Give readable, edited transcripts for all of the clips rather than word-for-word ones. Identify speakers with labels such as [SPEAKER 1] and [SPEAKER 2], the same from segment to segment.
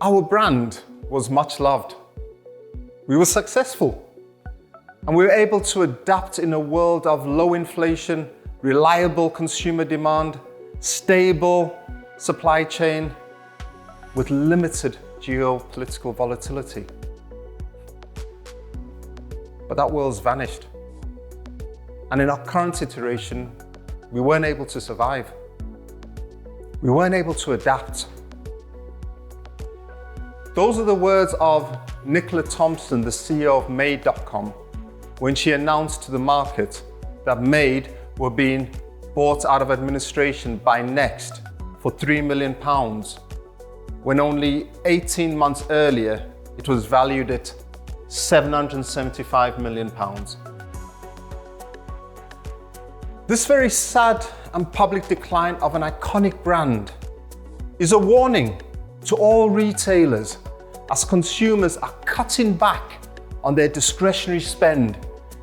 [SPEAKER 1] Our brand was much loved. We were successful, and we were able to adapt in a world of low inflation, reliable consumer demand, stable supply chain with limited geopolitical volatility. But that world's vanished. And in our current iteration, we weren't able to survive. We weren't able to adapt. Those are the words of Nicola Thompson, the CEO of Made.com, when she announced to the market that Made were being bought out of administration by Next for £3 million, when only 18 months earlier it was valued at £775 million. This very sad and public decline of an iconic brand is a warning to all retailers as consumers are cutting back on their discretionary spend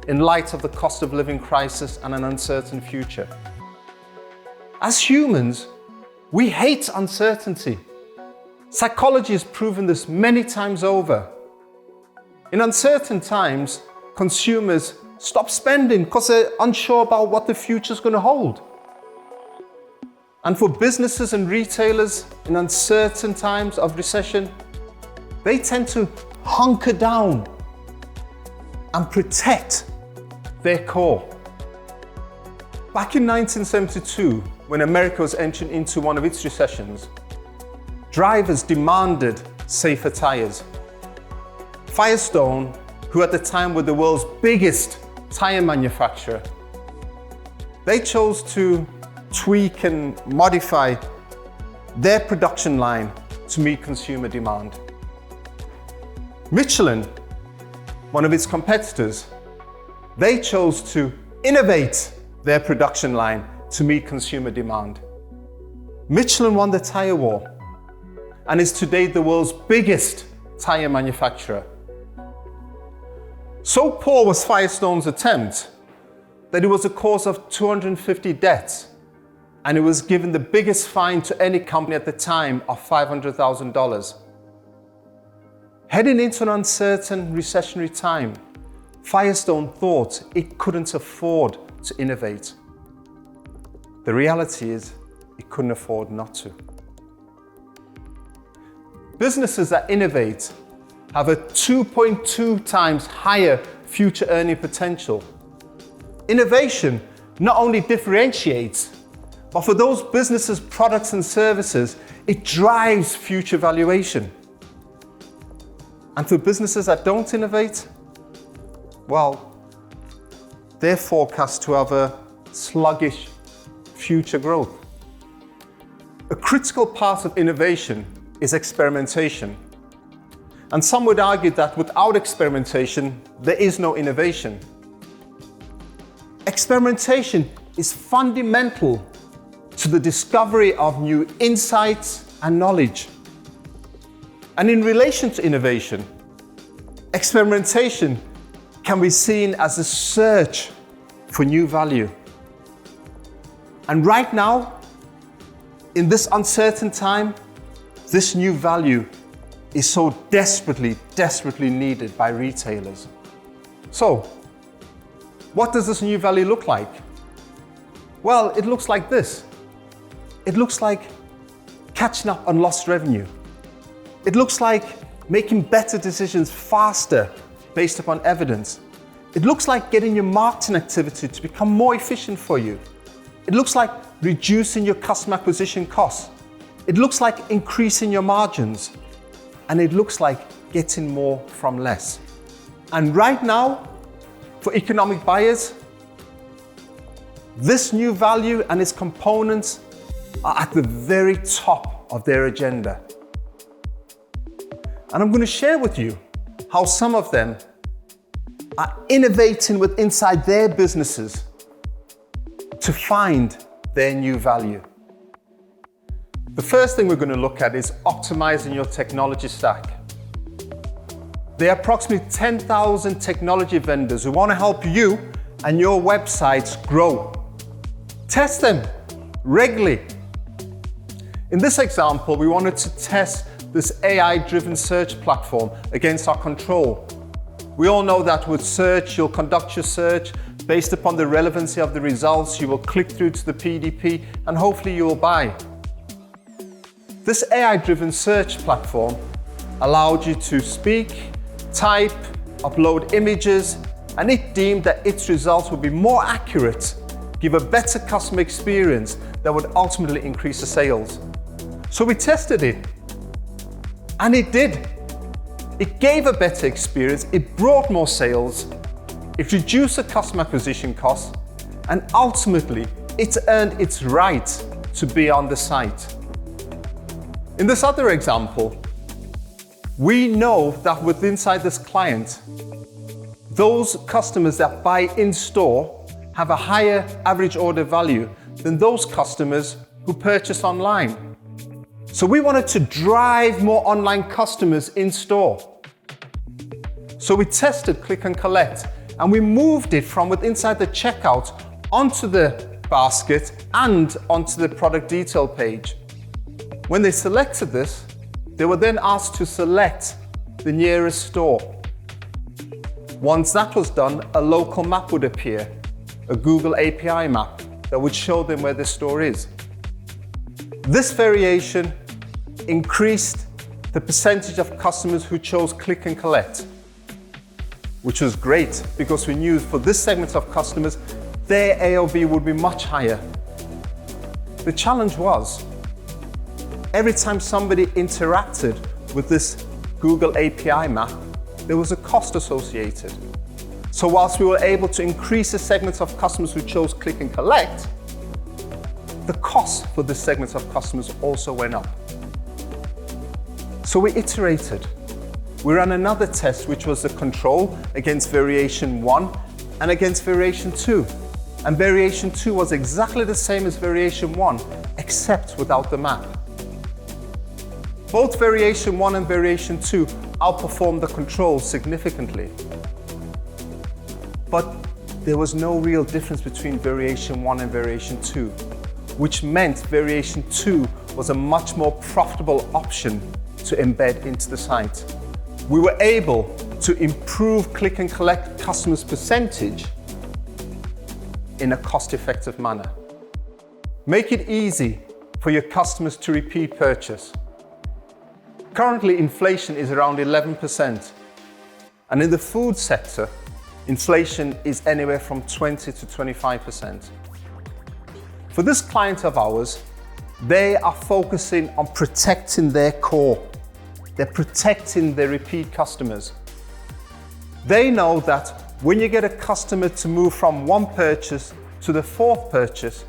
[SPEAKER 1] in light of the cost of living crisis and an uncertain future. As humans, we hate uncertainty. Psychology has proven this many times over. In uncertain times, consumers stop spending because they're unsure about what the future's going to hold. And for businesses and retailers in uncertain times of recession, they tend to hunker down and protect their core. Back in 1972, when America was entering into one of its recessions, drivers demanded safer tires. Firestone, who at the time were the world's biggest tire manufacturer, they chose to tweak and modify their production line to meet consumer demand. Michelin, one of its competitors, they chose to innovate their production line to meet consumer demand. Michelin won the tire war and is today the world's biggest tire manufacturer. So poor was Firestone's attempt that it was a cause of 250 deaths, and it was given the biggest fine to any company at the time of $500,000. Heading into an uncertain recessionary time, Firestone thought it couldn't afford to innovate. The reality is, it couldn't afford not to. Businesses that innovate have a 2.2 times higher future earning potential. Innovation not only differentiates, but for those businesses, products and services, it drives future valuation. And for businesses that don't innovate, well, they're forecast to have a sluggish future growth. A critical part of innovation is experimentation. And some would argue that without experimentation, there is no innovation. Experimentation is fundamental to the discovery of new insights and knowledge. And in relation to innovation, experimentation can be seen as a search for new value. And right now, in this uncertain time, this new value is so desperately, desperately needed by retailers. So, what does this new value look like? Well, it looks like this. It looks like catching up on lost revenue. It looks like making better decisions faster based upon evidence. It looks like getting your marketing activity to become more efficient for you. It looks like reducing your customer acquisition costs. It looks like increasing your margins. And it looks like getting more from less. And right now, for economic buyers, this new value and its components are at the very top of their agenda. And I'm going to share with you how some of them are innovating with inside their businesses to find their new value. The first thing we're going to look at is optimizing your technology stack. There are approximately 10,000 technology vendors who want to help you and your websites grow. Test them regularly. In this example, we wanted to test this AI-driven search platform against our control. We all know that with search, you'll conduct your search based upon the relevancy of the results, you will click through to the PDP, and hopefully you will buy. This AI-driven search platform allowed you to speak, type, upload images, and it deemed that its results would be more accurate, give a better customer experience that would ultimately increase the sales. So we tested it, and it did. It gave a better experience, it brought more sales, it reduced the customer acquisition costs, and ultimately it earned its right to be on the site. In this other example, we know that with inside this client, those customers that buy in store have a higher average order value than those customers who purchase online. So we wanted to drive more online customers in store. So we tested click and collect, and we moved it from within inside the checkout onto the basket and onto the product detail page. When they selected this, they were then asked to select the nearest store. Once that was done, a local map would appear, a Google API map that would show them where the store is. This variation increased the percentage of customers who chose click and collect, which was great because we knew for this segment of customers, their AOV would be much higher. The challenge was, every time somebody interacted with this Google API map, there was a cost associated. So whilst we were able to increase the segments of customers who chose click and collect, the cost for this segment of customers also went up. So we iterated. We ran another test, which was the control against variation 1 and against variation 2. And variation 2 was exactly the same as variation 1, except without the map. Both variation 1 and variation 2 outperformed the control significantly. But there was no real difference between variation 1 and variation 2, which meant variation 2 was a much more profitable option to embed into the site. We were able to improve click and collect customers' percentage in a cost-effective manner. Make it easy for your customers to repeat purchase. Currently, inflation is around 11%, and in the food sector, inflation is anywhere from 20 to 25%. For this client of ours, they are focusing on protecting their core. They're protecting their repeat customers. They know that when you get a customer to move from one purchase to the fourth purchase,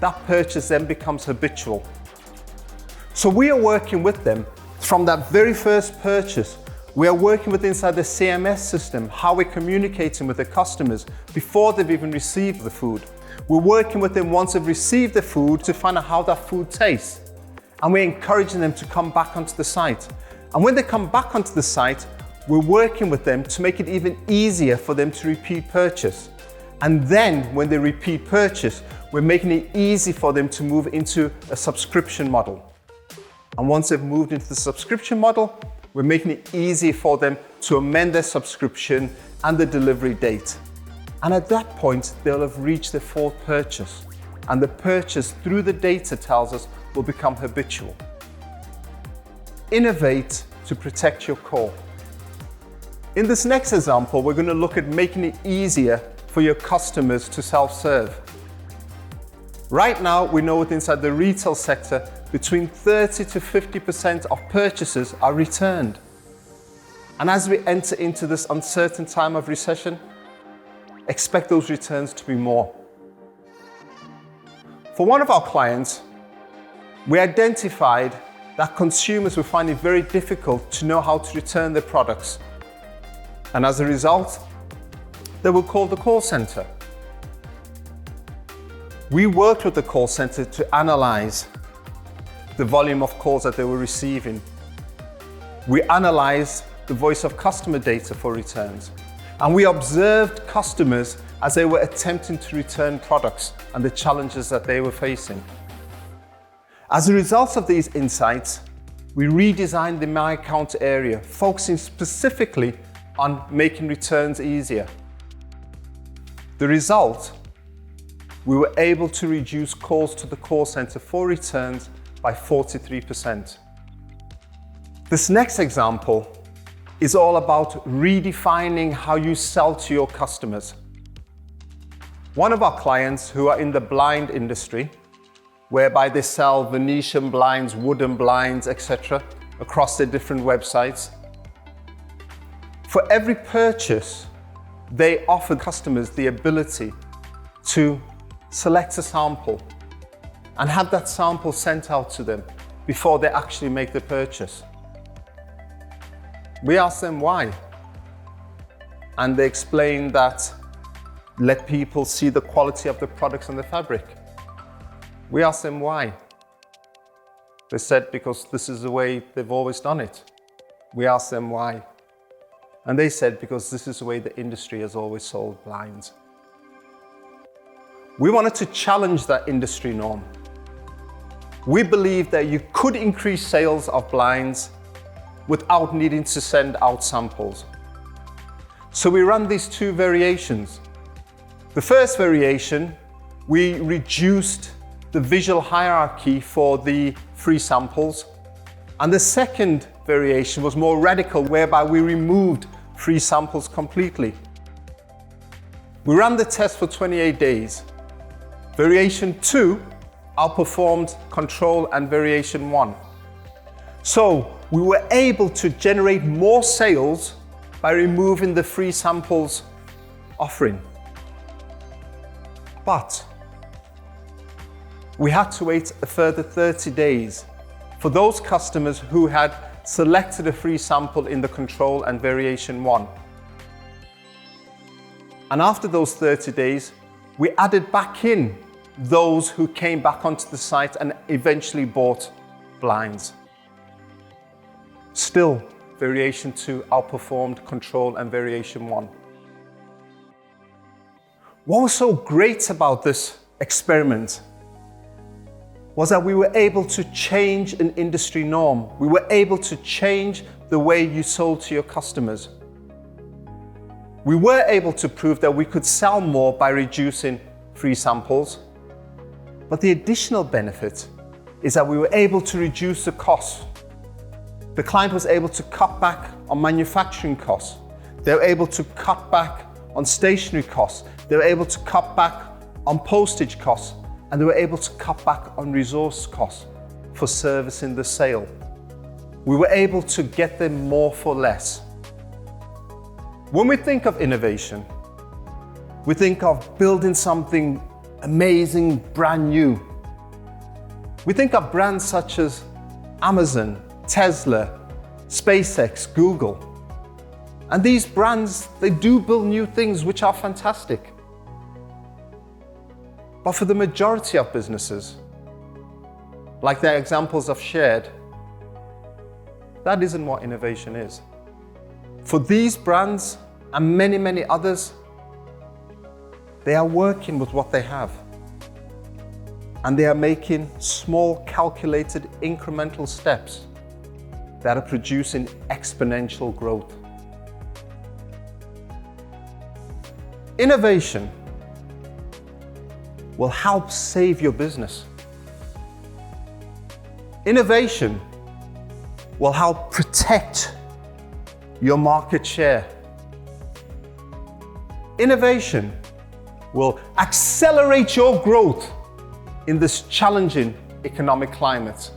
[SPEAKER 1] that purchase then becomes habitual. So we are working with them from that very first purchase. We are working with inside the CMS system, how we're communicating with the customers before they've even received the food. We're working with them once they've received the food to find out how that food tastes. And we're encouraging them to come back onto the site. And when they come back onto the site, we're working with them to make it even easier for them to repeat purchase. And then when they repeat purchase, we're making it easy for them to move into a subscription model. And once they've moved into the subscription model, we're making it easy for them to amend their subscription and the delivery date. And at that point, they'll have reached their fourth purchase. And the purchase, through the data tells us, will become habitual. Innovate to protect your core. In this next example, we're going to look at making it easier for your customers to self-serve. Right now, we know that inside the retail sector, between 30 to 50% of purchases are returned. And as we enter into this uncertain time of recession, expect those returns to be more. For one of our clients, we identified that consumers were finding it very difficult to know how to return their products. And as a result, they would call the call center. We worked with the call center to analyze the volume of calls that they were receiving. We analyzed the voice of customer data for returns. And we observed customers as they were attempting to return products and the challenges that they were facing. As a result of these insights, we redesigned the My Account area, focusing specifically on making returns easier. The result, we were able to reduce calls to the call center for returns by 43%. This next example is all about redefining how you sell to your customers. One of our clients who are in the blind industry, whereby they sell Venetian blinds, wooden blinds, etc. across their different websites. For every purchase, they offer customers the ability to select a sample and have that sample sent out to them before they actually make the purchase. We asked them why, and they explained that let people see the quality of the products and the fabric. We asked them why. They said because this is the way they've always done it. We asked them why. And they said because this is the way the industry has always sold blinds. We wanted to challenge that industry norm. We believe that you could increase sales of blinds without needing to send out samples. So we ran these two variations. The first variation, we reduced the visual hierarchy for the free samples. And the second variation was more radical, whereby we removed free samples completely. We ran the test for 28 days. Variation 2 outperformed control and variation 1. So we were able to generate more sales by removing the free samples offering. But we had to wait a further 30 days for those customers who had selected a free sample in the control and variation 1. And after those 30 days, we added back in those who came back onto the site and eventually bought blinds. Still, variation 2 outperformed control and variation 1. What was so great about this experiment was that we were able to change an industry norm. We were able to change the way you sold to your customers. We were able to prove that we could sell more by reducing free samples. But the additional benefit is that we were able to reduce the costs. The client was able to cut back on manufacturing costs. They were able to cut back on stationery costs. They were able to cut back on postage costs. And they were able to cut back on resource costs for servicing the sale. We were able to get them more for less. When we think of innovation, we think of building something amazing, brand new. We think of brands such as Amazon, Tesla, SpaceX, Google. And these brands, they do build new things which are fantastic. But for the majority of businesses, like the examples I've shared, that isn't what innovation is. For these brands and many, many others, they are working with what they have. And they are making small, calculated, incremental steps that are producing exponential growth. Innovation will help save your business. Innovation will help protect your market share. Innovation will accelerate your growth in this challenging economic climate.